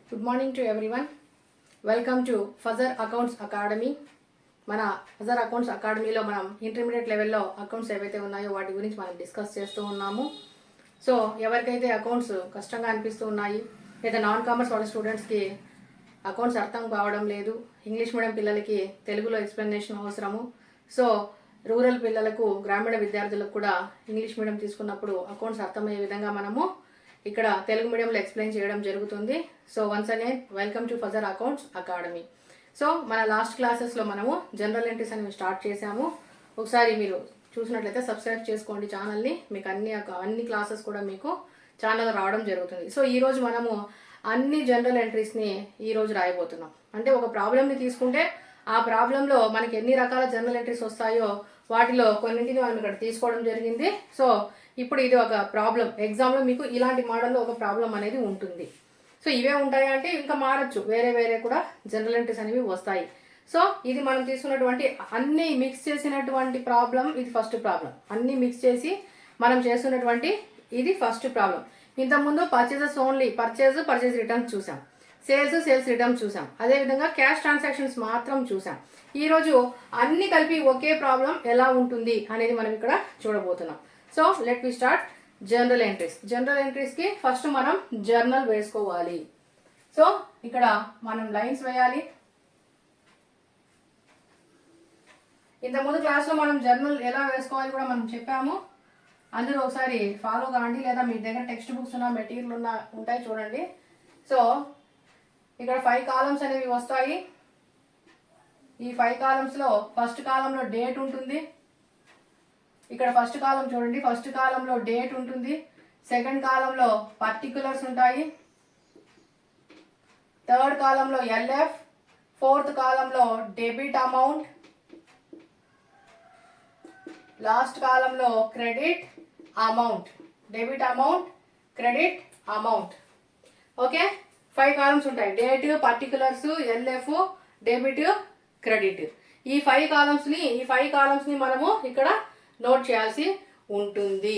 Good morning to everyone. Welcome to Fazar Accounts Academy. మన Fajr accounts అకాడమీలో మనం intermediate లెవెల్లో అకౌంట్స్ ఏవైతే ఉన్నాయో వాటి గురించి మనం డిస్కస్ చేస్తూ ఉన్నాము. సో ఎవరికైతే అకౌంట్స్ కష్టంగా అనిపిస్తూ ఉన్నాయి లేదా నాన్ కామర్స్ వాళ్ళ స్టూడెంట్స్కి అకౌంట్స్ అర్థం కావడం లేదు, ఇంగ్లీష్ మీడియం పిల్లలకి తెలుగులో ఎక్స్ప్లెనేషన్ అవసరము, సో రూరల్ పిల్లలకు గ్రామీణ విద్యార్థులకు కూడా ఇంగ్లీష్ మీడియం తీసుకున్నప్పుడు అకౌంట్స్ అర్థమయ్యే విధంగా మనము ఇక్కడ తెలుగు మీడియంలో ఎక్స్ప్లెయిన్ చేయడం జరుగుతుంది. So once again welcome to Fajr accounts academy. So మన లాస్ట్ క్లాసెస్లో మనము జనరల్ ఎంట్రీస్ అనేవి స్టార్ట్ చేసాము. ఒకసారి మీరు చూసినట్లయితే సబ్స్క్రైబ్ చేసుకోండి ఛానల్ని, మీకు అన్ని క్లాసెస్ కూడా మీకు ఛానల్ రావడం జరుగుతుంది. సో ఈరోజు మనము అన్ని జనరల్ ఎంట్రీస్ని ఈరోజు రాయబోతున్నాం. అంటే ఒక ప్రాబ్లమ్ని తీసుకుంటే ఆ ప్రాబ్లంలో మనకి ఎన్ని రకాల జనరల్ ఎంట్రీస్ వస్తాయో వాటిలో కొన్నింటిని మనం ఇక్కడ తీసుకోవడం జరిగింది. సో ఇప్పుడు ఇది ఒక ప్రాబ్లం, ఎగ్జామ్లో మీకు ఇలాంటి మోడల్లో ఒక ప్రాబ్లం అనేది ఉంటుంది. సో ఇవే ఉంటాయి అంటే ఇంకా మారచ్చు, వేరే వేరే కూడా జనరల్ ఎంట్రీస్ అనేవి వస్తాయి. సో ఇది మనం తీసుకున్నటువంటి అన్ని మిక్స్ చేసినటువంటి ప్రాబ్లం, ఇది ఫస్ట్ ప్రాబ్లం. అన్ని మిక్స్ చేసి మనం చేస్తున్నటువంటి ఇది ఫస్ట్ ప్రాబ్లం. ఇంతకుముందు పర్చేజెస్ ఓన్లీ, పర్చేజ్ రిటర్న్స్ చూసాం, సేల్స్ రిటర్న్స్ చూసాం, అదేవిధంగా క్యాష్ ట్రాన్సాక్షన్స్ మాత్రం చూసాం. ఈరోజు అన్ని కలిపి ఒకే ప్రాబ్లం ఎలా ఉంటుంది అనేది మనం ఇక్కడ చూడబోతున్నాం. So let we start general entries. General ఎంట్రీస్కి ఫస్ట్ మనం జర్నల్ వేసుకోవాలి. సో ఇక్కడ మనం లైన్స్ వేయాలి. ఇంతకుముందు క్లాస్లో మనం జర్నల్ ఎలా వేసుకోవాలి కూడా మనం చెప్పాము, అందరూ ఒకసారి ఫాలో కావండి, లేదా మీ దగ్గర టెక్స్ట్ బుక్స్ ఉన్న మెటీరియల్ ఉంటాయి చూడండి. సో ఇక్కడ 5 కాలమ్స్ అనేవి వస్తాయి. ఈ 5 కాలమ్స్లో ఫస్ట్ కాలంలో డేట్ ఉంటుంది. ఇక్కడ ఫస్ట్ కాలం చూడండి, ఫస్ట్ కాలంలో డేట్ ఉంటుంది, సెకండ్ కాలంలో పర్టికులర్స్ ఉంటాయి, థర్డ్ కాలంలో ఎల్ఎఫ్, ఫోర్త్ కాలంలో డెబిట్ అమౌంట్, లాస్ట్ కాలంలో credit amount. Debit amount, credit amount. Okay, 5 columns ఉంటాయి, date, particulars, LF, debit, credit. ఈ 5 కాలమ్స్ని మనము ఇక్కడ నోట్ చేయాల్సి ఉంటుంది.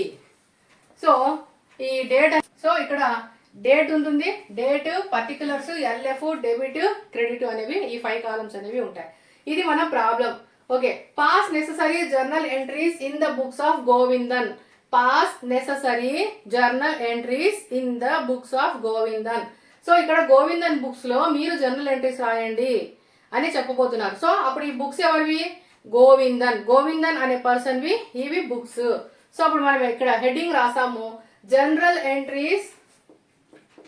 సో ఈ డేట్, సో ఇక్కడ డేట్ ఉంటుంది, date, particulars, LF, debit, credit అనేవి ఈ 5 కాలమ్స్ అనేవి ఉంటాయి. ఇది మన problem. Okay, pass necessary journal entries in the books of Govindan. Pass necessary journal entries in the books of Govindan. So ఇక్కడ గోవిందన్ బుక్స్ లో మీరు జర్నల్ ఎంట్రీస్ రాయండి అని చెప్పబోతున్నారు. సో అప్పుడు ఈ బుక్స్ ఎవరివి? గోవిందన్ అనే పర్సన్ వి ఇవి బుక్స్. సో అప్పుడు మనం ఇక్కడ హెడ్డింగ్ రాసాము, జనరల్ ఎంట్రీస్.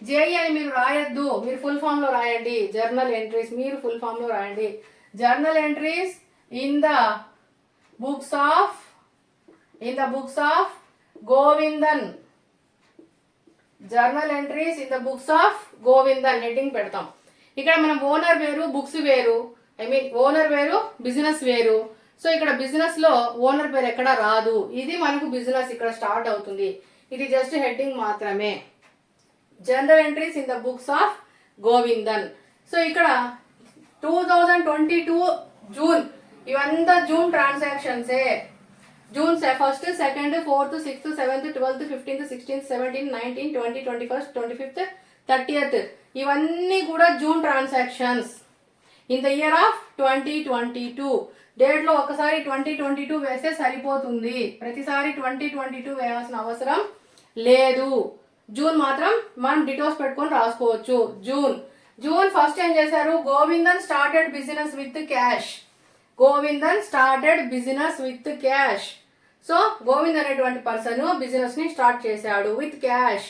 జేఈ అని మీరు రాయొద్దు, మీరు ఫుల్ ఫామ్ లో రాయండి. జర్నల్ ఎంట్రీస్ మీరు ఫుల్ ఫామ్ లో రాయండి. Journal entries in the books of Govindan. Journal entries in the books of Govindan heading పెడతాం. ఇక్కడ మనం ఓనర్ వేరు, బుక్స్ వేరు, ఓనర్ వేరు, బిజినెస్ వేరు. సో ఇక్కడ బిజినెస్ లో ఓనర్ పేరు ఎక్కడ రాదు, ఇది మనకు బిజినెస్ ఇక్కడ స్టార్ట్ అవుతుంది. ఇది జస్ట్ హెడ్డింగ్ మాత్రమే. General entries in the books of Govindan. So ఇక్కడ 2022 జూన్, ఇవంతా June ట్రాన్సాక్షన్సే. June 1st, 2nd, 4th, 6th, 7th, 12th, 15th, 16th, 17th, 19th, 20, 21st, 25th, 30th, ఇవన్నీ కూడా June transactions in the year of 2022. Date లో ఒకసారి 2022 వేస్తే సరిపోతుంది, ప్రతిసారి 2022 వేయాల్సిన అవసరం లేదు. జూన్ మాత్రం మనం డిటోస్ పెట్టుకొని రాసుకోవచ్చు. జూన్ ఫస్ట్ ఏం చేశారు? Govindan started business with cash. So Govind అనేటువంటి పర్సన్ బిజినెస్ ని స్టార్ట్ చేశాడు విత్ క్యాష్.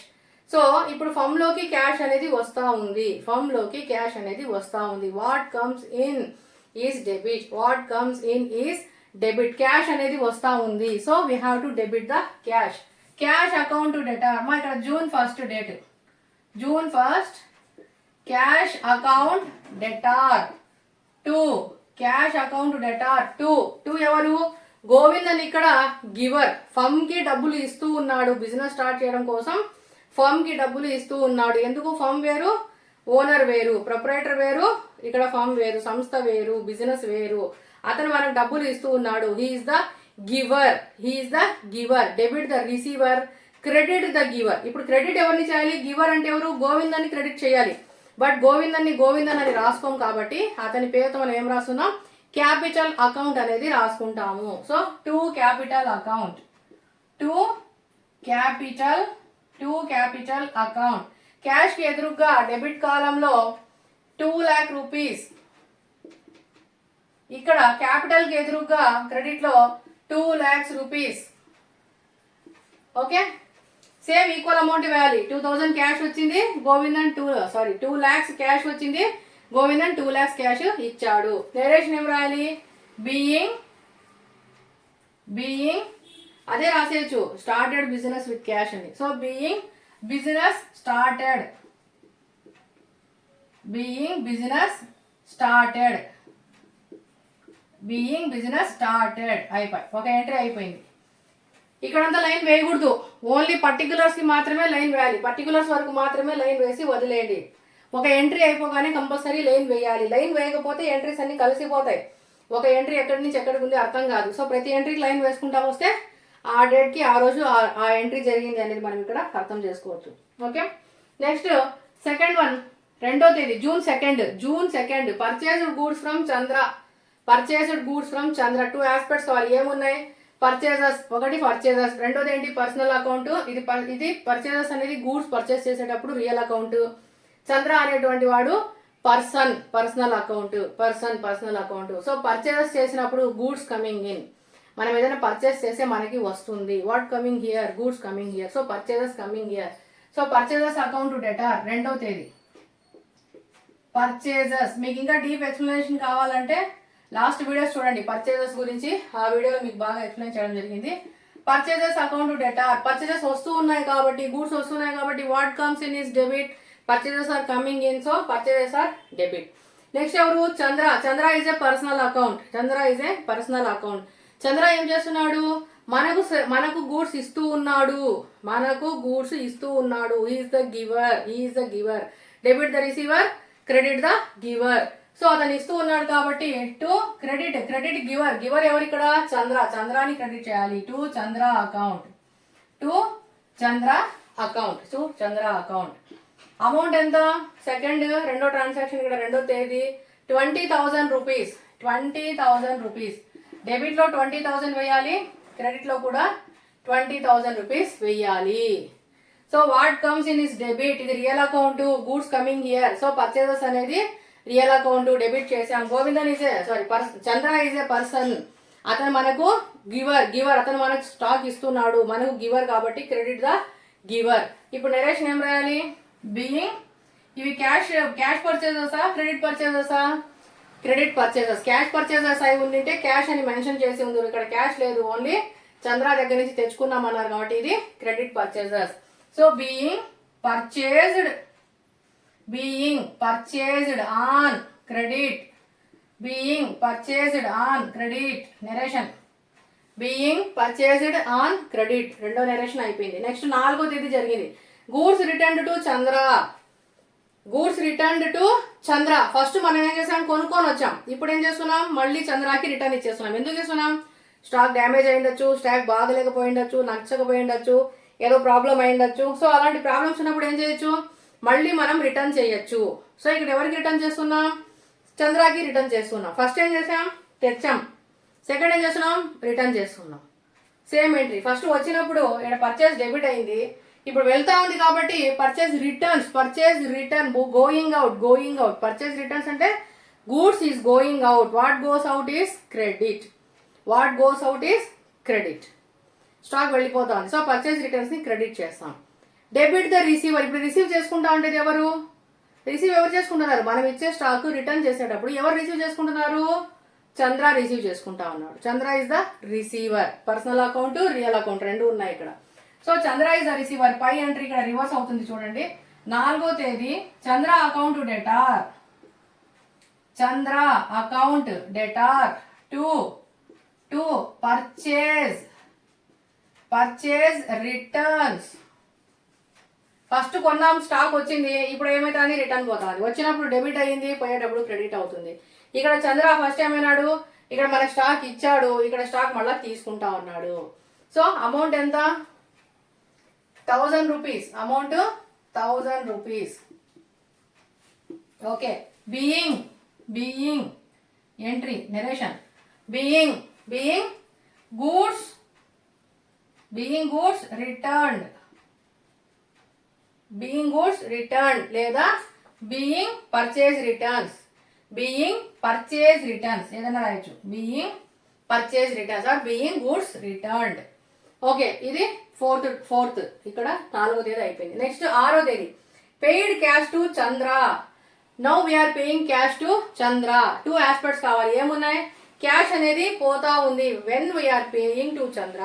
సో ఇప్పుడు ఫమ్ లోకి క్యాష్ అనేది వస్తా ఉంది. What comes in is debit. Cash అనేది వస్తా ఉంది. So we have to debit the cash. Cash account debtor. మా ఇక్కడ June 1st date, cash account debtor 2. Cash account debtor 2 ఎవరు? గోవిందన్ ఇక్కడ గివర్, ఫమ్ కి డబ్బులు ఇస్తూ ఉన్నాడు. బిజినెస్ స్టార్ట్ చేయడం కోసం ఫర్మ్ కి డబ్బులు ఇస్తూ ఉన్నాడు. ఎందుకు? ఫర్మ్ వేరు, ఓనర్ వేరు, ప్రొపరేటర్ వేరు, ఇక్కడ ఫర్మ్ వేరు, సంస్థ వేరు, బిజినెస్ వేరు. అతను మనకు డబ్బులు ఇస్తూ ఉన్నాడు. He is the giver. Debit the receiver, credit the giver. ఇప్పుడు క్రెడిట్ ఎవరిని చేయాలి? గివర్ అంటే ఎవరు? గోవిందాన్ని క్రెడిట్ చేయాలి. బట్ గోవిందన్ అని రాసుకోం కాబట్టి అతని పేరుతో మనం ఏం రాస్తున్నాం, క్యాపిటల్ అకౌంట్ అనేది రాసుకుంటాము. So to capital account, to capital account. Cash కి ఎదురుగా డెబిట్ కాలంలో 2 lakh రూపీస్, ఇక్కడ క్యాపిటల్ కి ఎదురుగా క్రెడిట్ లో 2 lakhs rupees. Okay, same equal amount వేయాలి. 2000 క్యాష్ వచ్చింది, గోవిందన్ 2 lakhs క్యాష్ వచ్చింది, గోవిందన్ 2 lakhs క్యాష్ ఇచ్చాడు. నరేషన్ ఏం రాయాలి, బీయింగ్ అదే రాసేయచ్చు, స్టార్టెడ్ బిజినెస్ విత్ క్యాష్ అని. సో బీయింగ్ బిజినెస్ స్టార్టెడ్ అయిపోయి ఒక ఎంట్రీ అయిపోయింది. ఇక్కడంతా లైన్ వేయకూడదు, ఓన్లీ పర్టికులర్స్ కి మాత్రమే లైన్ వేయాలి. పర్టికులర్స్ వరకు మాత్రమే లైన్ వేసి వదిలేయండి. ఒక ఎంట్రీ అయిపోగానే కంపల్సరీ లైన్ వేయాలి. లైన్ వేయకపోతే ఎంట్రీస్ అన్ని కలిసిపోతాయి. ఒక ఎంట్రీ ఎక్కడి నుంచి ఎక్కడికి ఉంది అర్థం కాదు. సో ప్రతి ఎంట్రీకి లైన్ వేసుకుంటా వస్తే ఆ డేట్ కి ఆ రోజు ఆ ఎంట్రీ జరిగింది అనేది మనం ఇక్కడ అర్థం చేసుకోవచ్చు. ఓకే, నెక్స్ట్ సెకండ్ వన్, 2వ తేదీ June 2 purchased goods from Chandra. 2 aspects కావాలి. ఏమున్నాయి, పర్చేజెస్, ఒకటి పర్చేజెస్, రెండోది ఏంటి పర్సనల్ అకౌంట్. ఇది పర్చేజెస్ అనేది గూడ్స్ పర్చేస్ చేసేటప్పుడు రియల్ అకౌంట్. చంద్ర అనేటువంటి వాడు పర్సనల్ అకౌంట్. సో పర్చేజెస్ చేసినప్పుడు గూడ్స్ కమింగ్ ఇన్, మనం ఏదైనా పర్చేస్ చేస్తే మనకి వస్తుంది. What coming here, goods coming here. So purchases coming here. So purchases account debtor 2వ తేదీ. పర్చేజెస్ మీకు ఇంకా డీప్ ఎక్స్ప్లెనేషన్ కావాలంటే లాస్ట్ వీడియోస్ చూడండి పర్చేజెస్ గురించి, ఆ వీడియోలో మీకు బాగా ఎక్స్ప్లెయిన్ చేయడం జరిగింది. పర్చేజెస్ అకౌంట్ డెటార్, పర్చేజెస్ వస్తూ ఉన్నాయి కాబట్టి, గూడ్స్ వస్తున్నాయి కాబట్టి what comes in is debit, purchases are coming in, so purchases are debit. Next ఎవరు, Chandra is a personal account. Chandra ఏం చేస్తున్నాడు, మనకు గూడ్స్ ఇస్తూ ఉన్నాడు. Is the giver. Debit the receiver, credit the giver. So అతను ఇస్తూ ఉన్నాడు కాబట్టి టు క్రెడిట్ గివర్ ఎవరు ఇక్కడ, చంద్రాని క్రెడిట్ చేయాలి. To Chandra account. అమౌంట్ ఎంత, రెండో ట్రాన్సాక్షన్ ఇక్కడ 2వ తేదీ 20,000 రూపీస్. డెబిట్ లో 20,000 వేయాలి, క్రెడిట్ లో కూడా 20,000 రూపీస్ వేయాలి. So what comes in is debit, ఇది real account, goods coming here. So purchases అనేది రియల్ అకౌంట్, డెబిట్ చేసాం. చంద్ర ఈజ్ ఏ పర్సన్, అతను మనకు గివర్, అతను మనకు స్టాక్ ఇస్తున్నాడు, మనకు గివర్ కాబట్టి క్రెడిట్ ద గివర్. ఇప్పుడు నరేషన్ ఏం రాయాలి, బీయింగ్, ఇవి క్యాష్ పర్చేజెసా, క్రెడిట్ పర్చేజెస్. క్యాష్ పర్చేజెస్ అయి ఉండింటే క్యాష్ అని మెన్షన్ చేసి ఉంది, ఇక్కడ క్యాష్ లేదు, ఓన్లీ చంద్ర దగ్గర నుంచి తెచ్చుకున్నామన్నారు కాబట్టి ఇది credit purchases. So being purchased on credit, narration being purchased on credit, రెండో నరేషన్ అయిపోయింది. నెక్స్ట్ 4వ తేదీ జరిగింది, goods returned to Chandra. First మనం ఏం చేసాం, కొనుక్కొని వచ్చాం. ఇప్పుడు ఏం చేస్తున్నాం, మళ్ళీ చంద్రకి రిటర్న్ ఇచ్చేస్తున్నాం. ఎందుకు చేస్తున్నాం, స్టాక్ డ్యామేజ్ అయ్యిండొచ్చు, స్టాక్ బాగలేకపోయిండొచ్చు, నచ్చకపోయిండొచ్చు, ఏదో ప్రాబ్లం అయ్యిండొచ్చు. సో అలాంటి ప్రాబ్లమ్స్ ఉన్నప్పుడు ఏం చేయొచ్చు, మళ్ళీ మనం రిటర్న్ చేయొచ్చు. సో ఇక్కడ ఎవరికి రిటర్న్ చేస్తున్నాం, చంద్రకి రిటర్న్ చేస్తున్నాం. ఫస్ట్ ఏం చేసాం, తెచ్చాం. సెకండ్ ఏం చేస్తున్నాం, రిటర్న్ చేస్తున్నాం. Same entry. ఫస్ట్ వచ్చినప్పుడు ఇక్కడ పర్చేస్ డెబిట్ అయింది, ఇప్పుడు వెళ్తా ఉంది కాబట్టి purchase return going out. Purchase returns అంటే goods is going out, what goes out is credit. Stock వెళ్ళిపోతుంది. సో పర్చేస్ రిటర్న్స్ ని క్రెడిట్ చేస్తాం. డెబిట్ ద రిసీవర్, ఇప్పుడు రిసీవ్ చేసుకుంటా ఉండేది ఎవరు చేసుకుంటున్నారు, మనం ఇచ్చే స్టాక్ రిటర్న్ చేసేటప్పుడు ఎవరు రిసీవ్ చేసుకుంటున్నారు, చంద్ర రిసీవ్ చేసుకుంటా ఉన్నాడు. Chandra is the receiver. Personal account, real account రెండు ఉన్నాయి ఇక్కడ. So Chandra is the receiver. పై ఎంట్రీ ఇక్కడ రివర్స్ అవుతుంది చూడండి. 4వ తేదీ Chandra account debtor to purchase returns. First కొన్నాం, స్టాక్ వచ్చింది, ఇప్పుడు ఏమైతుంది, రిటర్న్ పోతుంది. వచ్చినప్పుడు డెబిట్ అయ్యింది, పోయేటప్పుడు క్రెడిట్ అవుతుంది. ఇక్కడ చంద్ర ఫస్ట్ ఏమైనాడు, ఇక్కడ మనకి స్టాక్ ఇచ్చాడు, ఇక్కడ స్టాక్ మళ్ళీ తీసుకుంటా ఉన్నాడు. సో అమౌంట్ ఎంత, 1000 rupees. Amount 1000 rupees. Okay, being entry narration, being goods returned, లేదా బీయింగ్ పర్చేజ్ రిటర్న్స్ ఏదైనా రాయొచ్చు. Being purchase returns or being goods returned. Okay, ఇది ఫోర్త్ ఇక్కడ 4వ తేదీ అయిపోయింది. నెక్స్ట్ 6వ తేదీ paid cash to Chandra. Now we are paying cash to Chandra. 2 aspects కావాలి. ఏమున్నాయి? క్యాష్ అనేది పోతా ఉంది. When we are paying to Chandra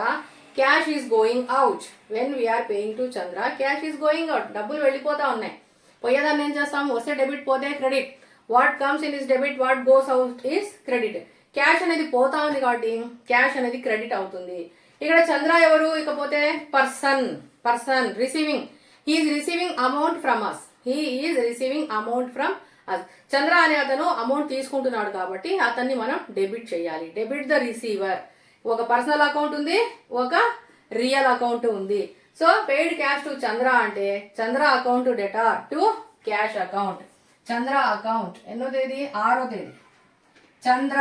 cash is going out. డబ్బులు వెళ్ళిపోతా ఉన్నాయి. పోయేదాన్ని ఏం చేస్తాం? వస్తే డెబిట్, పోతే credit. What comes in is debit, what goes out is credit. Cash అనేది పోతా ఉంది కాబట్టి క్యాష్ అనేది క్రెడిట్ అవుతుంది. ఇక్కడ చంద్ర ఎవరు? ఇకపోతే person receiving. He is receiving amount from us. Chandra అనే అతను అమౌంట్ తీసుకుంటున్నాడు కాబట్టి అతన్ని మనం డెబిట్ చేయాలి. Debit the receiver. ఒక పర్సనల్ అకౌంట్ ఉంది, ఒక రియల్ అకౌంట్ ఉంది. So paid cash to Chandra అంటే Chandra account debtor to cash account. Chandra account ఎన్నో తేదీ? 6వ తేదీ. Chandra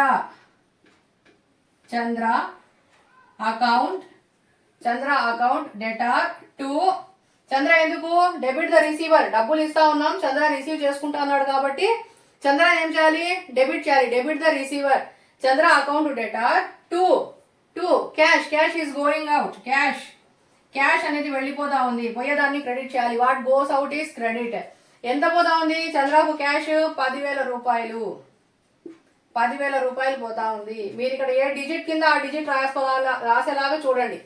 account debtor to Chandra. ఎందుకు? Debit the receiver. డబ్బులు ఇస్తా ఉన్నాం, చంద్ర రిసీవ్ చేసుకుంటా అన్నాడు కాబట్టి చంద్ర ఏం చేయాలి? డెబిట్ చేయాలి. Debit the receiver. Chandra account debtor to cash is going out. Cash అనేది వెళ్ళిపోతా ఉంది. పోయేదాన్ని క్రెడిట్ చేయాలి. What goes out is credit. ఎంత పోతా ఉంది? చంద్రకు క్యాష్ 10,000 రూపాయలు. 10,000 రూపాయలు పోతా ఉంది. మీరు ఇక్కడ ఏ డిజిట్ కింద ఆ డిజిట్ రాసేలాగా చూడండి.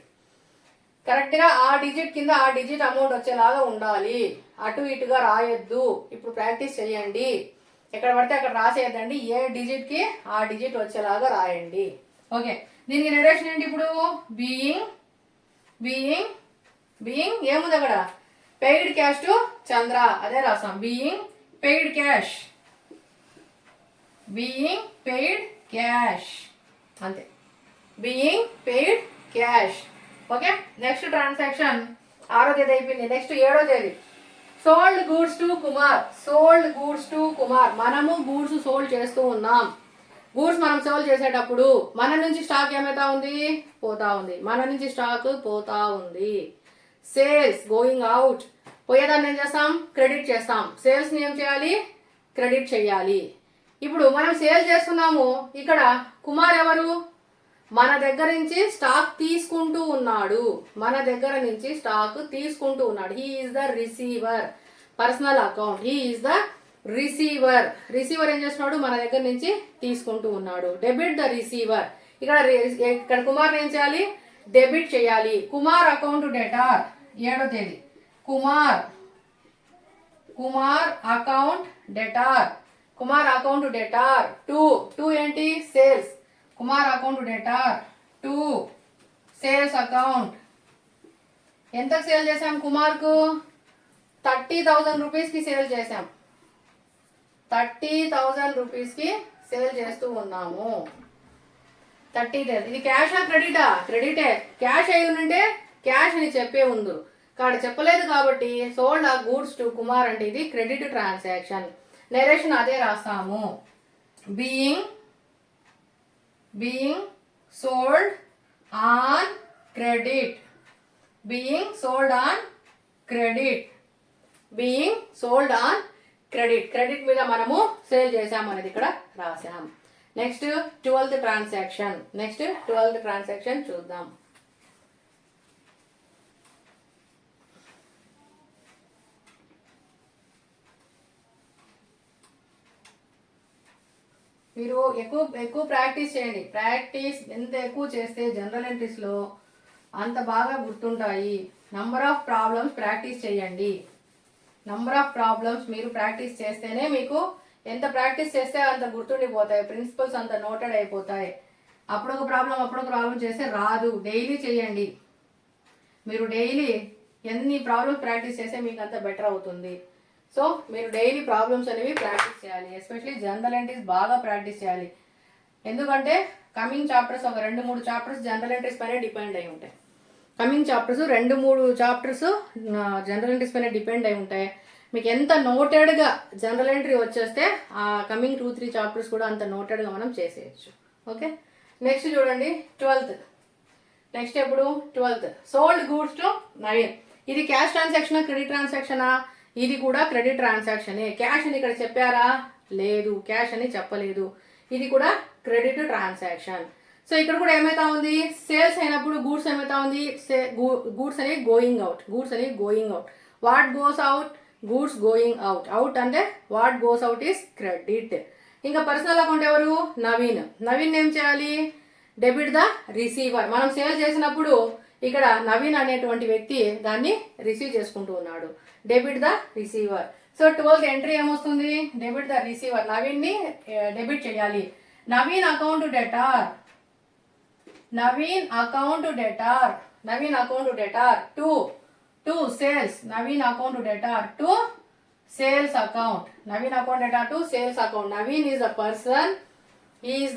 కరెక్ట్గా ఆ డిజిట్ కింద ఆ డిజిట్ అమౌంట్ వచ్చేలాగా ఉండాలి. అటు ఇటుగా రాయొద్దు. ఇప్పుడు ప్రాక్టీస్ చేయండి. ఎక్కడ పడితే అక్కడ రాసేయద్దండి. ఏ డిజిట్కి ఆ డిజిట్ వచ్చేలాగా రాయండి. ఓకే, దీనికి నెరేషన్ ఏంటి ఇప్పుడు? బీయింగ్ ఏముంది అక్కడ? పెయిడ్ క్యాష్ టు చంద్ర. అదే రాసాం. బీయింగ్ పెయిడ్ క్యాష్ అంతే. Being paid cash. Okay, next transaction 6వ తేదీ అయిపోయింది. నెక్స్ట్ 7వ తేదీ సోల్డ్ గూడ్స్ టు కుమార్. మనము గూడ్స్ సోల్డ్ చేస్తూ ఉన్నాం. గూడ్స్ మనం సోల్డ్ చేసేటప్పుడు మన నుంచి స్టాక్ ఏమైతా ఉంది? పోతా ఉంది. Sales going out. పోయేదాన్ని ఏం చేస్తాం? క్రెడిట్ చేస్తాం. సేల్స్ ని ఏం చేయాలి? క్రెడిట్ చేయాలి. ఇప్పుడు మనం సేల్ చేస్తున్నాము. ఇక్కడ కుమార్ ఎవరు? మన దగ్గర నుంచి స్టాక్ తీసుకుంటూ ఉన్నాడు. He is the receiver. Personal account. He is the receiver ఏం చేస్తున్నాడు? మన దగ్గర నుంచి తీసుకుంటూ ఉన్నాడు. Debit the receiver. ఇక్కడ కుమార్ ఏం చేయాలి? డెబిట్ చేయాలి. కుమార్ అకౌంట్ డెటార్ 7వ తేదీ. కుమార్ అకౌంట్ డెటార్ టు ఏంటి? Sales. Kumar account debtor to sales account. ఎంతకు సేల్ చేసాం? కుమార్కు 30,000 రూపీస్కి సేల్ చేసాం. 30,000 రూపీస్కి సేల్ చేస్తూ ఉన్నాము. 30,000. ఇది క్యాషా క్రెడిటా? క్రెడిటే. క్యాష్ అయి ఉంటే క్యాష్ అని చెప్పే ఉంది. ఇక్కడ చెప్పలేదు కాబట్టి సోల్డ్ ఆ గూడ్స్ టు కుమార్ అంటే ఇది క్రెడిట్ ట్రాన్సాక్షన్. నెరేషన్ అదే రాస్తాము. Being sold on credit. Credit మీద మనము సేల్ చేసాం అనేది ఇక్కడ రాసాం. నెక్స్ట్ 12th ట్రాన్సాక్షన్ చూద్దాం. మీరు ఎక్కువ ప్రాక్టీస్ చేయండి. ప్రాక్టీస్ ఎంత ఎక్కువ చేస్తే జనరల్ ఎంట్రీస్లో అంత బాగా గుర్తుంటాయి. నంబర్ ఆఫ్ ప్రాబ్లమ్స్ ప్రాక్టీస్ చేయండి. మీరు ప్రాక్టీస్ చేస్తేనే మీకు ఎంత ప్రాక్టీస్ చేస్తే అంత గుర్తుండిపోతాయి. ప్రిన్సిపల్స్ అంత నోటెడ్ అయిపోతాయి. అప్పుడొక ప్రాబ్లం చేస్తే రాదు. డైలీ చేయండి. మీరు డైలీ ఎన్ని ప్రాబ్లమ్స్ ప్రాక్టీస్ చేస్తే మీకు అంత బెటర్ అవుతుంది. సో మీరు డైలీ ప్రాబ్లమ్స్ అనేవి ప్రాక్టీస్ చేయాలి. ఎస్పెషలీ జనరల్ ఎంట్రీస్ బాగా ప్రాక్టీస్ చేయాలి. ఎందుకంటే కమింగ్ చాప్టర్స్ ఒక 2-3 చాప్టర్స్ జనరల్ ఎంట్రీస్ పైన డిపెండ్ అయి ఉంటాయి. Coming chapters 2-3 chapters general entries పైన డిపెండ్ అయి ఉంటాయి. మీకు ఎంత నోటెడ్గా జనరల్ ఎంట్రీ వచ్చేస్తే ఆ కమింగ్ 2-3 చాప్టర్స్ కూడా అంత నోటెడ్గా మనం చేసేయచ్చు. ఓకే, నెక్స్ట్ చూడండి 12th. నెక్స్ట్ ఎప్పుడు 12th sold goods to Naveen. ఇది క్యాష్ ట్రాన్సాక్షనా క్రెడిట్ ట్రాన్సాక్షనా? ఇది కూడా క్రెడిట్ ట్రాన్సాక్షనే. క్యాష్ అని ఇక్కడ చెప్పారా? లేదు, క్యాష్ అని చెప్పలేదు. ఇది కూడా క్రెడిట్ ట్రాన్సాక్షన్. సో ఇక్కడ కూడా ఏమైతా ఉంది, సేల్స్ అయినప్పుడు గూడ్స్ ఏమైతా ఉంది, గూడ్స్ అనేది గోయింగ్ అవుట్. గూడ్స్ అనేది going out. What goes out? Goods going out. Out అంటే what goes out is credit. ఇంకా పర్సనల్ అకౌంట్ ఎవరు? నవీన్. నవీన్ ఏం చేయాలి? Debit the receiver. మనం సేల్ చేసినప్పుడు ఇక్కడ నవీన్ అనేటువంటి వ్యక్తి దాన్ని రిసీవ్ చేసుకుంటూ ఉన్నాడు. Debit the receiver. So 12th entry ఏమొస్తుంది? Debit the receiver. నవీన్ ని డెబిట్ చేయాలి. Naveen account debtor. Naveen account debtor. Naveen account debtor to sales. Naveen account debtor to sales account. Naveen account debtor to sales account. Naveen is the person. He is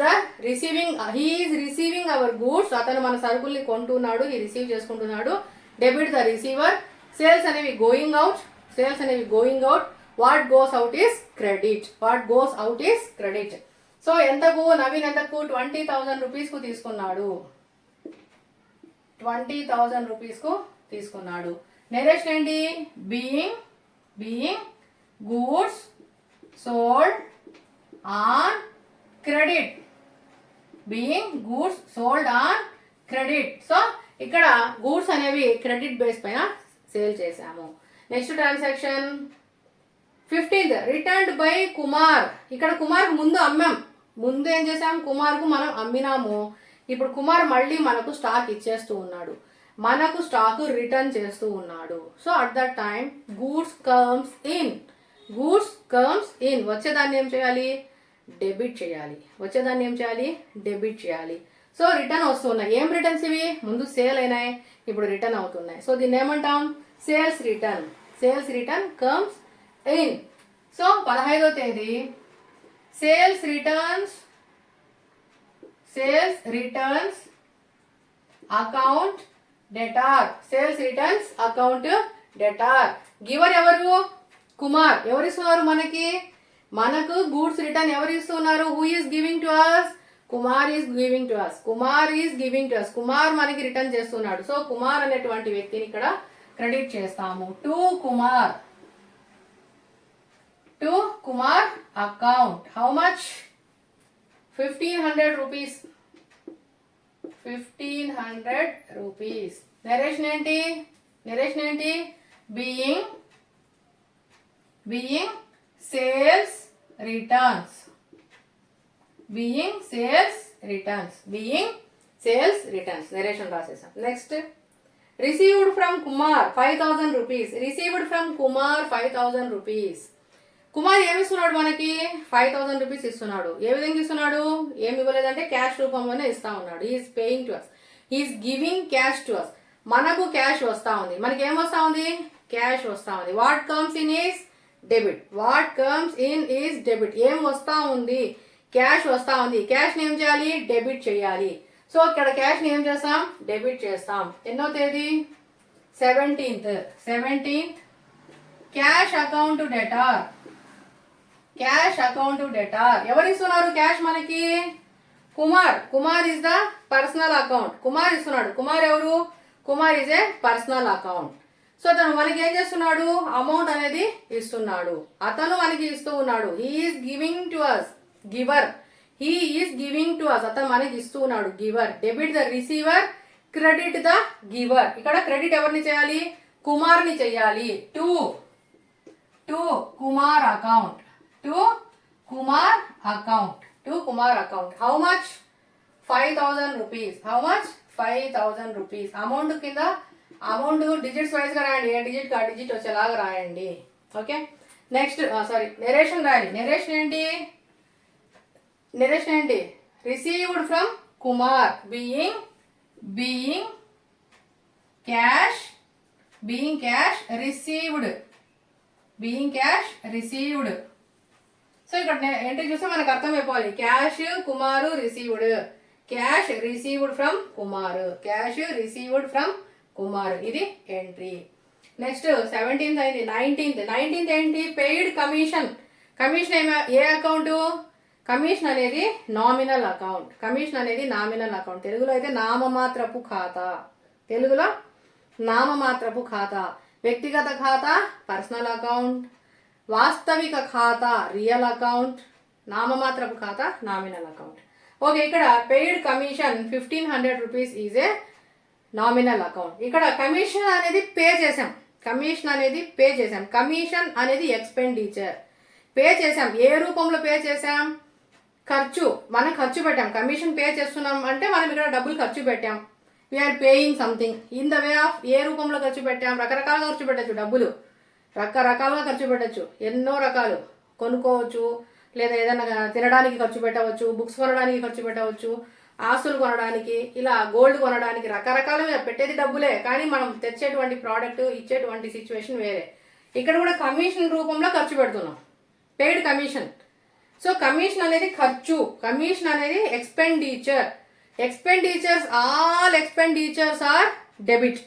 receiving our goods. అతను మన సరుకుల్ని కొంటున్నాడు. he receive చేసుకుంటున్నాడు. Debit the receiver. Sales అనేవి going out. Sales అనేవి going out. What goes out is credit. What goes out is credit. So ఎంతకు? నవీన్ ఎంతకు? 20,000 rupees కు తీసుకున్నాడు. 20,000 రూపీస్ కు తీసుకున్నాడు. నెక్స్ట్ ఏంటి? Being goods sold on credit. Being goods sold on credit. So ఇక్కడ గూడ్స్ అనేవి క్రెడిట్ బేస్ పైన సేల్ చేశాము. Next transaction 15th returned by Kumar. ఇక్కడ కుమార్ ముందు అమ్మాం. ముందు ఏం చేసాం? కుమార్కు మనం అమ్మినాము. ఇప్పుడు కుమార్ మళ్ళీ మనకు స్టాక్ ఇచ్చేస్తూ ఉన్నాడు. మనకు స్టాక్ రిటర్న్ చేస్తూ ఉన్నాడు. So at that time goods comes in. Goods comes in. వచ్చేదాన్ని ఏం చేయాలి? డెబిట్ చేయాలి. వచ్చేదాన్ని ఏం చేయాలి? డెబిట్ చేయాలి. సో రిటర్న్ వస్తున్నాయి. ఏం రిటర్న్స్ ఇవి? ముందు సేల్ అయినాయి, ఇప్పుడు రిటర్న్ అవుతున్నాయి. సో దీన్ని ఏమంటాం? Sales return. Sales return comes in. So 15వ తేదీ sales returns account debtor. Sales returns account debtor. Giver ఎవరు? కుమార్. ఎవరు ఇస్తున్నారు మనకి? మనకు గూడ్స్ రిటర్న్ ఎవరు ఇస్తున్నారు? Who is giving to us? Kumar is giving to us. Kumar is giving to us. Kumar మనకి రిటర్న్ చేస్తున్నాడు. సో కుమార్ అనేటువంటి వ్యక్తిని ఇక్కడ క్రెడిట్ చేస్తాము. To Kumar account. How much? 1500 rupees. 1500 rupees. Narration ఏంటి? Being sales returns. నరేషన్ రాసేసాం. Next received from Kumar 5,000 rupees. Received from Kumar 5,000 rupees. Kumar ఏమి ఇస్తున్నాడు మనకి? 5,000 రూపీస్ ఇస్తున్నాడు. ఏ విధంగా ఇస్తున్నాడు? ఏమి ఇవ్వలేదంటే క్యాష్ రూపంలోనే ఇస్తా ఉన్నాడు. Is paying to us. Is giving cash to us. మనకు క్యాష్ వస్తా ఉంది. మనకి ఏం వస్తా ఉంది? క్యాష్ వస్తా ఉంది. What comes in is debit. What comes in is debit. ఏం వస్తా ఉంది? క్యాష్ వస్తా ఉంది. క్యాష్ ని ఏం చేయాలి? డెబిట్ చేయాలి. సో ఇక్కడ క్యాష్ ని ఏం చేస్తాం? డెబిట్ చేస్తాం. ఎన్నో తేదీ? 17th cash account debtor. ఎవరు ఇస్తున్నారు క్యాష్ మనకి? Kumar is the personal account. Kumar ఇస్తున్నాడు. కుమార్ ఎవరు? Kumar is a personal account. So తను మనకి ఏం చేస్తున్నాడు? అమౌంట్ అనేది ఇస్తున్నాడు. అతను మనకి ఇస్తూ ఉన్నాడు. He is giving to us. Giver. He is giving to us. అతను మనకి ఇస్తూ ఉన్నాడు. Giver. Debit the receiver. Credit the giver. ఇక్కడ క్రెడిట్ ఎవరిని చేయాలి? కుమార్ని చేయాలి. To Kumar account. Kumar account. How much? 5,000 rupees. How much? 5,000 rupees. Amount కింద అమౌంట్ డిజిట్స్ వైజ్ గా రాయండి. ఏ డిజిట్ ఆ డిజిట్ వచ్చేలాగా రాయండి. ఓకే, నెక్స్ట్ నెరేషన్ రాయాలి. నెరేషన్ ఏంటి? Received from Kumar. Being cash received. So ఇక్కడ ఏంటి చూస్తే మనకు అర్థమైపోవాలి. Cash Kumar received. Cash received from Kumar. ఇది ఎంట్రీ. నెక్స్ట్ 17th అయింది. 19th ఏంటి? Paid commission. కమిషన్ ఏ అకౌంట్? కమిషన్ అనేది నామినల్ అకౌంట్. కమిషన్ అనేది నామినల్ అకౌంట్. తెలుగులో అయితే నామమాత్రపు ఖాతా. తెలుగులో నామమాత్రపు ఖాతా. వ్యక్తిగత ఖాతా పర్సనల్ అకౌంట్, వాస్తవిక ఖాతా రియల్ అకౌంట్, నామమాత్రపు ఖాతా నామినల్ అకౌంట్. ఓకే, ఇక్కడ paid commission 1500 rupees is a nominal account. ఇక్కడ కమిషన్ అనేది పే చేసాం. కమిషన్ అనేది ఎక్స్పెండిచర్. పే చేసాం. ఏ రూపంలో పే చేసాం? ఖర్చు. మనం ఖర్చు పెట్టాం. కమిషన్ పే చేస్తున్నాం అంటే మనం ఇక్కడ డబ్బులు ఖర్చు పెట్టాం. We are paying something in the way of. ఏ రూపంలో ఖర్చు పెట్టాం? రకరకాలుగా ఖర్చు పెట్టచ్చు. డబ్బులు రకరకాలుగా ఖర్చు పెట్టచ్చు. ఎన్నో రకాలు కొనుక్కోవచ్చు, లేదా ఏదైనా తినడానికి ఖర్చు పెట్టవచ్చు, బుక్స్ కొనడానికి ఖర్చు పెట్టవచ్చు, ఆస్తులు కొనడానికి, ఇలా గోల్డ్ కొనడానికి, రకరకాలుగా పెట్టేది డబ్బులే. కానీ మనం తెచ్చేటువంటి ప్రోడక్ట్, ఇచ్చేటువంటి సిచ్యువేషన్ వేరే. ఇక్కడ కూడా కమిషన్ రూపంలో ఖర్చు పెడుతున్నాం. Paid commission. సో కమిషన్ అనేది ఖర్చు. కమిషన్ అనేది expenditure. Expenditures, all expenditures are debit.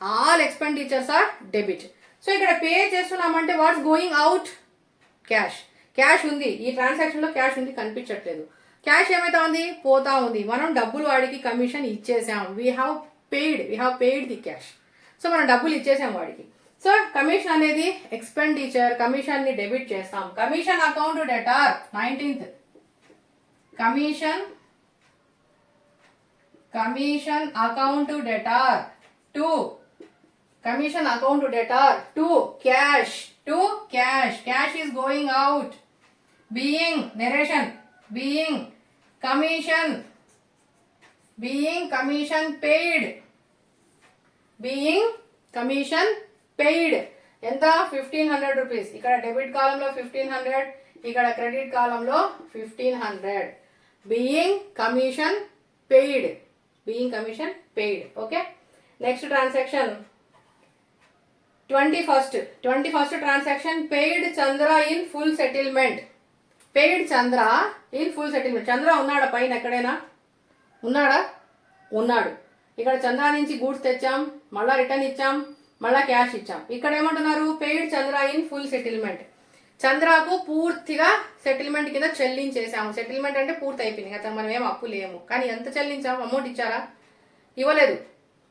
All expenditures are debit. So ఇక్కడ పే చేస్తున్నామంటే what's going out? Cash. Cash ఉంది. ఈ ట్రాన్సాక్షన్లో క్యాష్ ఉంది, కనిపించట్లేదు. క్యాష్ ఏమైతే ఉంది? పోతా ఉంది. మనం డబ్బులు వాడికి కమిషన్ ఇచ్చేసాం. We have paid the cash. So మనం డబ్బులు ఇచ్చేసాం వాడికి. సో కమిషన్ అనేది ఎక్స్పెండిచర్. కమిషన్ని డెబిట్ చేస్తాం. Commission account debtor 19th. Commission account debtor 2. Commission account debtor 2. Cash. Cash is going out. Being narration. Being commission paid. Paid ఎంత? 1500 rupees. ఇక్కడ debit కాలంలో 1500, ఇక్కడ క్రెడిట్ కాలంలో 1500. Being commission paid. Okay, next transaction 21st transaction paid Chandra in full settlement. Chandra ఉన్నాడా పైన? ఎక్కడైనా ఉన్నాడా? ఉన్నాడు. ఇక్కడ చంద్ర నుంచి గూడ్స్ తెచ్చాం, మళ్ళా రిటర్న్ ఇచ్చాం, మళ్ళా క్యాష్ ఇచ్చాం. ఇక్కడ ఏమంటున్నారు? Paid Chandra in full settlement. చంద్రకు పూర్తిగా సెటిల్మెంట్ కింద చెల్లించేసాము. సెటిల్మెంట్ అంటే పూర్తి అయిపోయింది కదా, మనం ఏం అప్పు లేము. కానీ ఎంత చెల్లించాము? అమౌంట్ ఇచ్చారా? ఇవ్వలేదు.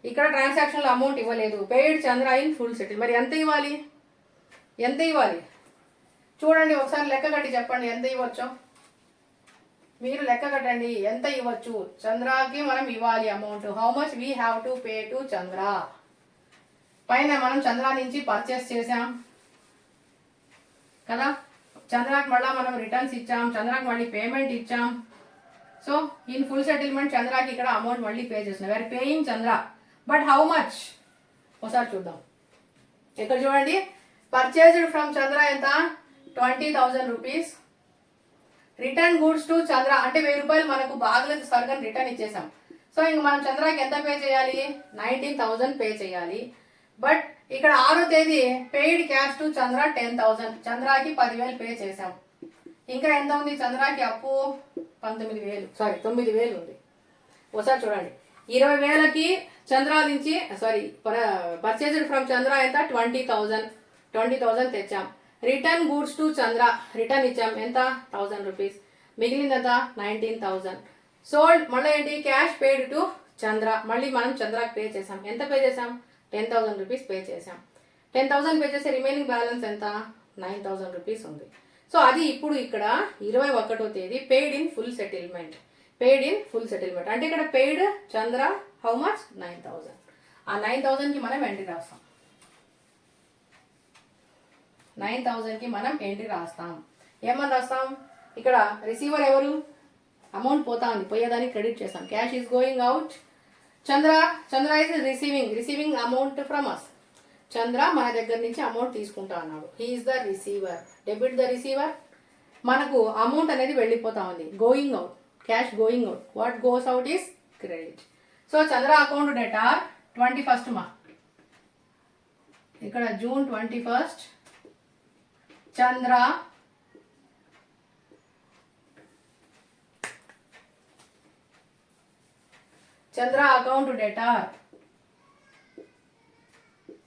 ఇక్కడ ట్రాన్సాక్షన్లో అమౌంట్ ఇవ్వలేదు. Paid Chandra in full settle. మరి ఎంత ఇవ్వాలి? చూడండి, ఒకసారి లెక్క కట్టి చెప్పండి ఎంత ఇవ్వచ్చో. మీరు లెక్క కట్టండి, ఎంత ఇవ్వచ్చు చంద్రకి మనం ఇవ్వాలి amount. How much we have to pay to Chandra. పైన మనం చంద్ర నుంచి పర్చేస్ చేసాం కదా, చంద్రకి మళ్ళీ మనం రిటర్న్స్ ఇచ్చాం, చంద్రకి మళ్ళీ పేమెంట్ ఇచ్చాం. సో ఇన్ ఫుల్ సెటిల్మెంట్ చంద్రకి ఇక్కడ అమౌంట్ మళ్ళీ పే చేస్తున్నాం. We are paying Chandra. But how much? ఒకసారి చూద్దాం. ఇక్కడ చూడండి, పర్చేజ్డ్ ఫ్రమ్ చంద్ర ఎంత? 20,000 rupees. Return goods to Chandra అంటే 1000 రూపాయలు మనకు బాగలేదు సరుకుని రిటర్న్ ఇచ్చేసాం. సో ఇంక మనం చంద్రకి ఎంత పే చేయాలి? 19,000 పే చేయాలి. బట్ ఇక్కడ 6వ తేదీ paid cash to Chandra 10,000. చంద్రకి 10,000 pay చేసాం. ఇంకా ఎంత ఉంది? చంద్రకి అప్పు 9,000 ఉంది. ఒకసారి చూడండి, 20,000కి చంద్ర నుంచి పర్చేజ్డ్ ఫ్రమ్ చంద్ర ఎంత? 20,000 తెచ్చాం. Return goods to Chandra return ఇచ్చాం ఎంత? 1000 రూపీస్. మిగిలింది ఎంత? 19,000. సోల్డ్. మళ్ళీ ఏంటి? క్యాష్ పేడ్ టు చంద్ర. మళ్ళీ మనం చంద్రకి పే చేసాం. ఎంత పే చేసాం? 10,000 రూపీస్ పే చేసాం. 10,000 పే చేసే రిమైనింగ్ బ్యాలెన్స్ ఎంత? 9,000 రూపీస్ ఉంది. సో అది ఇప్పుడు ఇక్కడ 21వ తేదీ పెయిడ్ ఇన్ ఫుల్ సెటిల్మెంట్. అంటే ఇక్కడ పెయిడ్ చంద్ర హౌ మచ్? 9,000. ఆ 9,000కి మనం ఎంట్రీ రాస్తాం. 9,000కి మనం ఎంట్రీ రాస్తాం. ఏమని రాస్తాం? ఇక్కడ రిసీవర్ ఎవరు? అమౌంట్ పోతా ఉంది, పోయేదానికి క్రెడిట్ చేస్తాం. Cash is going out. Chandra is receiving amount from us. Chandra మన దగ్గర నుంచి అమౌంట్ తీసుకుంటా అన్నాడు. He is the receiver. Debit the receiver. మనకు అమౌంట్ అనేది వెళ్ళిపోతా ఉంది. Going out, cash going out. What goes out is credit. So Chandra account debtor 21st మా. ఇక్కడ June 21st Chandra account debtor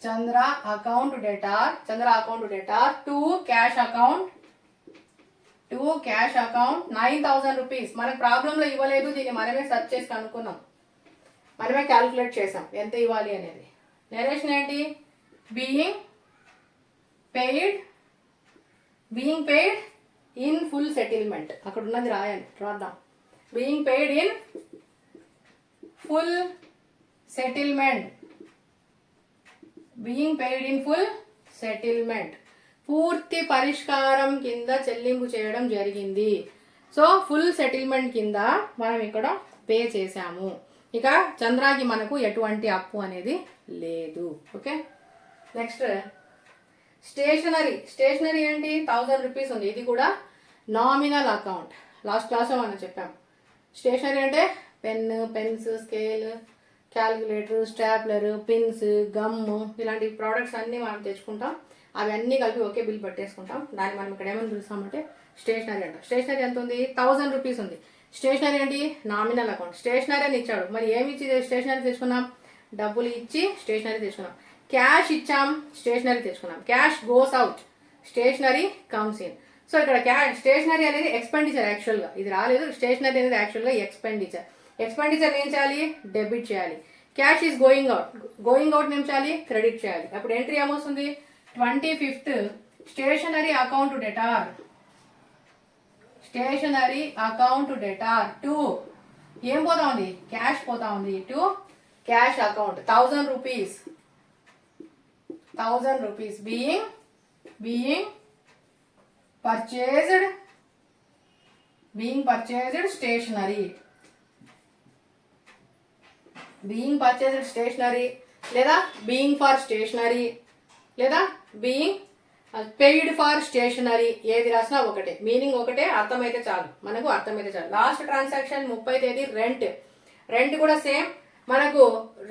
Chandra account debtor to cash account 9,000 rupees. మనకు ప్రాబ్లంలో ఇవ్వలేదు, దీన్ని మనమే సెర్చ్ చేసి కనుక్కున్నాం, మనమే క్యాలిక్యులేట్ చేసాం ఎంత ఇవ్వాలి అనేది. నరేషన్ ఏంటి? Being paid in full settlement. అక్కడ ఉన్నది రాద్దాం. Being paid in full settlement, పూర్తి పరిష్కారం కింద చెల్లింపు చేయడం జరిగింది. సో ఫుల్ సెటిల్మెంట్ కింద మనం ఇక్కడ పే చేసాము. ఇక చంద్రాకి మనకు ఎటువంటి అప్పు అనేది లేదు. ఓకే, నెక్స్ట్ స్టేషనరీ ఏంటి? 1000 రూపీస్ ఉంది. ఇది కూడా నామినల్ అకౌంట్. లాస్ట్ క్లాస్లో మనం చెప్పాం. స్టేషనరీ అంటే pens, scale, calculator, stapler, pins, gum ఇలాంటి ప్రోడక్ట్స్ అన్నీ మనం తెచ్చుకుంటాం. అవన్నీ కలిపి ఒకే బిల్ పెట్టేసుకుంటాం. దాన్ని మనం ఇక్కడ ఏమని పిలుస్తామంటే స్టేషనరీ అంటాం. స్టేషనరీ ఎంత ఉంది? 1000 రూపీస్ ఉంది. స్టేషనరీ ఏంటి? Nominal account. స్టేషనరీ అని ఇచ్చాడు, మరి ఏమి ఇచ్చి స్టేషనరీ తెచ్చుకున్నాం? డబ్బులు ఇచ్చి స్టేషనరీ తెచ్చుకున్నాం. క్యాష్ ఇచ్చాం, స్టేషనరీ తెచ్చుకున్నాం. Cash goes out, stationery comes in. So ఇక్కడ స్టేషనరీ అనేది ఎక్స్పెండిచర్. యాక్చువల్గా ఇది రాలేదు. స్టేషనరీ అనేది యాక్చువల్గా ఎక్స్పెండిచర్ ఏం చేయాలి? డెబిట్ చేయాలి. క్యాష్ ఈజ్ గోయింగ్ అవుట్ ఏం చేయాలి? క్రెడిట్ చేయాలి. అప్పుడు ఎంట్రీ ఏమొస్తుంది? 25th stationery account debtor to ఏం పోతా ఉంది? క్యాష్ పోతా ఉంది. To cash account 1000 rupees being purchased stationery లేదా being for stationery లేదా being paid for stationery. ఏది రాసినా ఒకటే, మీనింగ్ ఒకటే, అర్థమైతే చాలు. లాస్ట్ ట్రాన్సాక్షన్ 30వ తేదీ రెంట్ కూడా సేమ్. మనకు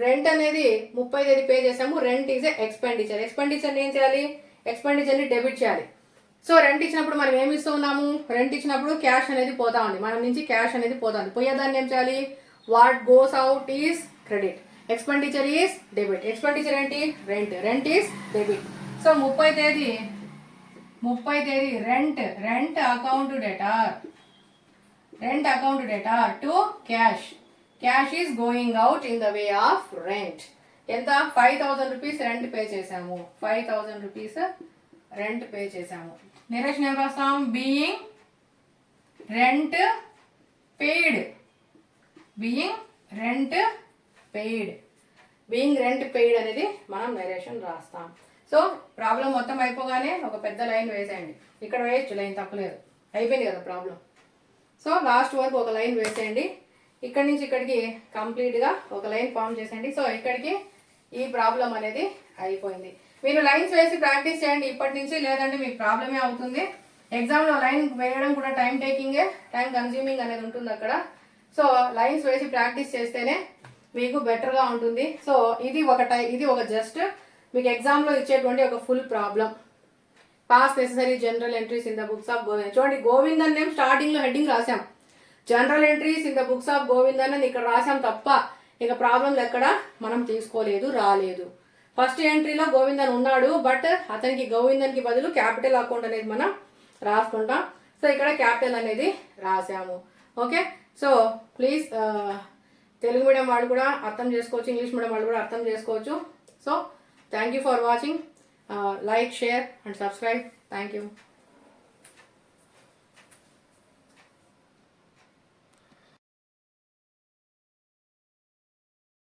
రెంట్ అనేది 30వ తేదీ పే చేసాము. Rent is expenditure. ఎక్స్పెండిచర్ ఏం చేయాలి? ఎక్స్పెండిచర్ని డెబిట్ చేయాలి. సో రెంట్ ఇచ్చినప్పుడు మనం ఏమి ఇస్తూ ఉన్నాము? రెంట్ ఇచ్చినప్పుడు క్యాష్ అనేది పోతా ఉంది, మన నుంచి క్యాష్ అనేది పోతుంది. పోయేదాన్ని ఏం చేయాలి? What goes out is credit, expenditure is debit. Expenditure ఏంటి? Rent is debit. సో 30వ తేదీ rent account debtor to cash is going out in the way of rent. ఎంత? 5,000 రూపీస్ రెంట్ పే చేసాము. 5,000 రూపీస్ రెంట్ పే చేసాము. Next ఏం రాస్తాం? Being rent paid అనేది మనం నరేషన్ రాస్తాం. సో ప్రాబ్లం మొత్తం అయిపోగానే ఒక పెద్ద లైన్ వేసేయండి. ఇక్కడ వేయచ్చు, లైన్ తప్పలేదు, అయిపోయింది కదా ప్రాబ్లం. సో లాస్ట్ వరకు ఒక లైన్ వేసేయండి. ఇక్కడి నుంచి ఇక్కడికి కంప్లీట్గా ఒక లైన్ ఫామ్ చేసేయండి. సో ఇక్కడికి ఈ ప్రాబ్లం అనేది అయిపోయింది. మీరు లైన్స్ వేసి ప్రాక్టీస్ చేయండి ఇప్పటి నుంచి, లేదంటే మీకు ప్రాబ్లమే అవుతుంది. ఎగ్జామ్లో లైన్ వేయడం కూడా టైం కన్జ్యూమింగ్ అనేది ఉంటుంది అక్కడ. సో లైన్స్ వేసి ప్రాక్టీస్ చేస్తేనే మీకు బెటర్గా ఉంటుంది. సో ఇది ఒక జస్ట్ మీకు ఎగ్జామ్లో ఇచ్చేటువంటి ఒక full problem. Pass necessary general entries in the books of Govind. చూడండి, గోవిందన్ నేమ్ స్టార్టింగ్లో హెడ్డింగ్ రాసాం. General entries in the books of Govindan అని ఇక్కడ రాసాం తప్ప ఇక ప్రాబ్లంలు ఎక్కడ మనం తీసుకోలేదు, రాలేదు. ఫస్ట్ ఎంట్రీలో గోవిందన్ ఉన్నాడు, బట్ అతనికి గోవిందన్కి బదులు క్యాపిటల్ అకౌంట్ అనేది మనం రాసుకుంటాం. సో ఇక్కడ క్యాపిటల్ అనేది రాసాము. Okay, so please Telugu medium వాళ్ళు కూడా అర్థం చేసుకోవచ్చు, ఇంగ్లీష్ మీడియం వాళ్ళు కూడా అర్థం చేసుకోవచ్చు. So thank you for watching. Like, share and subscribe. Thank you.